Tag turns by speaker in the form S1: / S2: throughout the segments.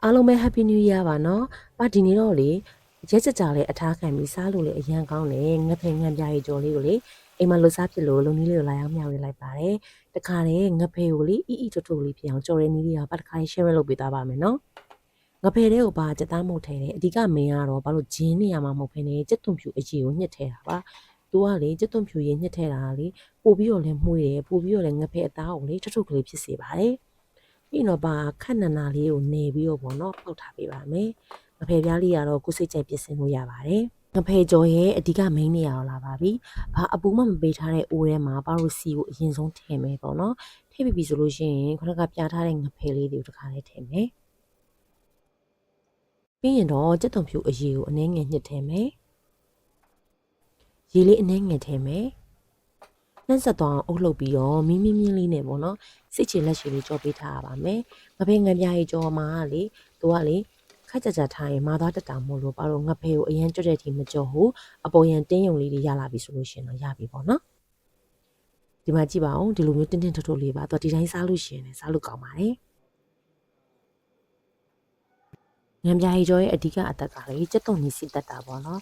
S1: အားလုံးပဲ Happy New Year ပါနော်။ဒီနေ့တော့လေရက်ကြကြလေးအထားခံပြီးစားလို့လေအရန်ကောင်းတယ်။ငဖယ်ငံပြားရီကြော်လေးကိုလေအိမ်မှာလှစားဖြစ်လို့လုံနီးလေးကိုလာရောက်မျှဝေလိုက်ပါတယ်။တခါတည်းငဖယ်ကိုလေအီထွတ်ထွတ်လေးဖြစ်အောင်ကြော်ရင်းနီးလေးကတခါ share လုပ်ပေးသားပါမယ်နော်။ငဖယ်တွေကိုကြက်သားမုတ်ထဲတယ်။အဓိကမင်းကတော့ဘာလို့ဂျင်းနေရမှာမဟုတ်ဖ ೇನೆ ကြက်သွန်ဖြူအကြီးကိုညှစ်ထဲတာပါ။သူကလေကြက်သွန်ဖြူရင်ညှစ်ထဲတာလေပို့ပြီးတော့လည်းမှုေးတယ်ပို့ပြီးတော့လည်းငဖယ်အသားကိုလေထွတ်ထွတ်ကလေးဖြစ်စေပါတယ်။ပြီးတော့ခက်နနာလေးကိုနေပြီးတော့ပေါ့နော်ပေါက်ထားပေးပါမယ်ငဖယ်ပြားလေးကတော့ကိုယ်စိတ်ကြိုက်ပြင်ဆင်လို့ရပါတယ်ငဖယ်ကြော်ရဲ့အဓိက main နေရာကိုလာပါပြီအပူမှမပေးထားတဲ့အိုးထဲမှာပါရိုစီကိုအရင်ဆုံးထည့်မယ်ပေါ့နော်ထည့်ပြီးဆိုလို့ရှိရင်ခုနကပြထားတဲ့ငဖယ်လေးတွေကိုတစ်ခါလေးထည့်မယ်ပြီးရင်တော့ကြက်သွန်ဖြူအရည်ကိုအနည်းငယ်ညှစ်ထည့်မယ်ရေလေးအနည်းငယ်ထည့်မယ်နှက်ဆက်သွားအောင်အုပ်လုပ်ပြီးတော့မင်းလေးနဲ့ပေါ့နော်စစ်ချင်လက်ရှိလေးကြော်ပေးထားရပါမယ်ငဖယ်ငံပြားကြီးကြော်မှာလေသူကလေခက်ကြထားရင်မာသွားတတာမို့လို့ပါတော့ငဖယ်ကိုအရင်ကြွတဲ့ထိမကြော်ဘူးအပေါ်ရန်တင်းယုံလေးတွေရလာပြီဆိုလို့ရှိရင်တော့ရပြီပေါ့နော်ဒီမှာကြည့်ပါဦးဒီလိုမျိုးတင်းထွတ်လေးပါတော့ဒီတိုင်းစားလို့ရှိရင်လည်းစားလို့ကောင်းပါတယ်ငံပြားကြီးကြော်ရဲ့အဓိကအသက်ကလေကြက်သွန်ကြီးစစ်တက်တာပေါ့နော်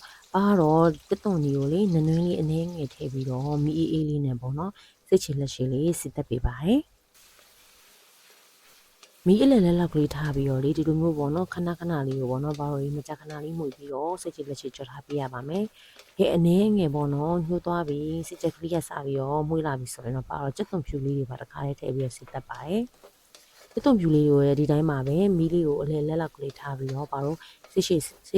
S1: တော့ကြက်သွန်ကြီးကိုလေနွန်းလေးအနည်းငယ်ထည့်ပြီးတော့မီအေးလေးနဲ့ပေါ့နော်စစ်ချင်လက်ရှိလေးစစ်တက်ပေးပါတယ်မီးအလဲလောက်ကလေးထားပြီးတော့လေဒီလိုမျိုးပေါ့နော်ခဏလေးကိုပေါ့နော်ဘာလို့မကြခဏလေးမှုပြီးတော့စိတ်ချလက်ချကြော်ထားပေးရပါမယ်။အနည်းငယ်ပေါ့နော်ညှိုးသွားပြီးစိတ်ချက်ကလေးကစပြီးတော့မှုလာပြီးဆိုရင်တော့ပါတော့ကြက်သွန်ဖြူလေးတွေပါတစ်ခါလေးထည့်ပြီးတော့စစ်တက်ပါတယ်။ကြက်သွန်ဖြူလေးကိုဒီတိုင်းမှာပဲမီးလေးကိုအလဲလောက်ကလေးထားပြီးတော့ပါတော့စိတ်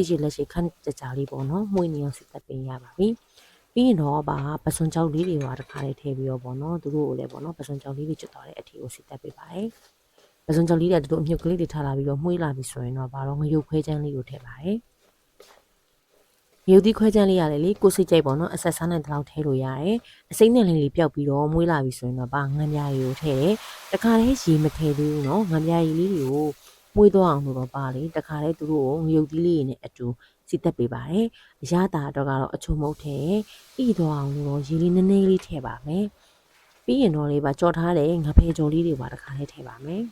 S1: ချလက်ချခန့်ကြလေးပေါ့နော်မှုနေအောင်စစ်တက်ပေးရပါပြီ။ပြီးရင်တော့ပစွန်ကြောက်လေးတွေပါတစ်ခါလေးထည့်ပြီးတော့ပေါ့နော်သူတို့ကိုလည်းပေါ့နော်ပစွန်ကြောက်လေးတွေကျွတ်သွားတဲ့အထီကိုစစ်တက်ပေးပါတယ်။ပစွန်ကြော်လေးတွေတို့အမြုပ်ကလေးတွေထားလာပြီးတော့မှုေးလာပြီဆိုရင်တော့ငရုတ်ခွဲချမ်းလေးကိုထည့်ပါတယ်ငရုတ်သီးခွဲချမ်းလေးရတယ်လေကိုစိတ်ကြိုက်ပေါ့နော်အဆက်စားနိုင်တဲ့လောက်ထည့်လို့ရတယ်အစိမ့်နဲ့လေးပျောက်ပြီးတော့မှုေးလာပြီဆိုရင်တော့ငံပြားရီကိုထည့်တယ်တခါတည်းရေမထည့်သေးဘူးနော်ငံပြားရီလေးတွေကိုမှုေးသွားအောင်လို့တော့လေတခါတည်းသူတို့ကိုငရုတ်သီးလေးနဲ့အတူစီတက်ပေးပါတယ်အရသာတော့ကတော့အချုံမုတ်ထည့်ဣသွားအောင်လို့ရေလေးနည်းနည်းလေးထည့်ပါမယ်ပြီးရင်တော့လေးကြော်ထားတဲ့ငဖယ်ကြော်လေးတွေပါတခါတည်းထည့်ပါမယ်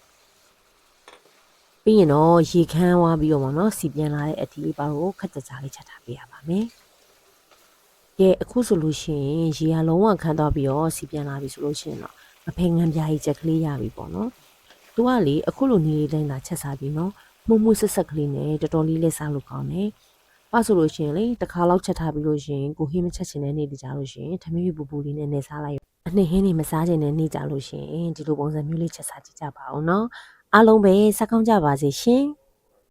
S1: ပြီးရင်တော့ရေခမ်းသွားပြီးတော့ပေါ့နော်စီပြန်လာတဲ့အထီပါကိုခက်ကြလေးချက်ထားပေးရပါမယ်။ကဲအခုဆိုလို့ရှိရင်ရေကလုံးဝခမ်းသွားပြီးတော့စီပြန်လာပြီဆိုလို့ရှိရင်တော့မဖယ်ငံပြားကြီးချက်ကလေးရပြီပေါ့နော်။သူကလေအခုလိုနေလေးတိုင်းသာချက်စားပြီးနော်မှုဆက်ကလေးနဲ့တော်တော်လေးလဲစားလို့ကောင်းတယ်။ပါဆိုလို့ရှိရင်လေတစ်ခါလောက်ချက်ထားပြီးလို့ရှိရင်ကိုဟင်းမချက်ချင်တဲ့နေ့တကြလို့ရှိရင်ထမင်းပူလေးနဲ့နေစားလိုက်အနှစ်ဟင်းနေမစားချင်တဲ့နေ့ကြလို့ရှိရင်ဒီလိုပုံစံမျိုးလေးချက်စားကြည့်ကြပါဦးနော်။အားလုံးပဲစကောင်းကြပါစေရှင်။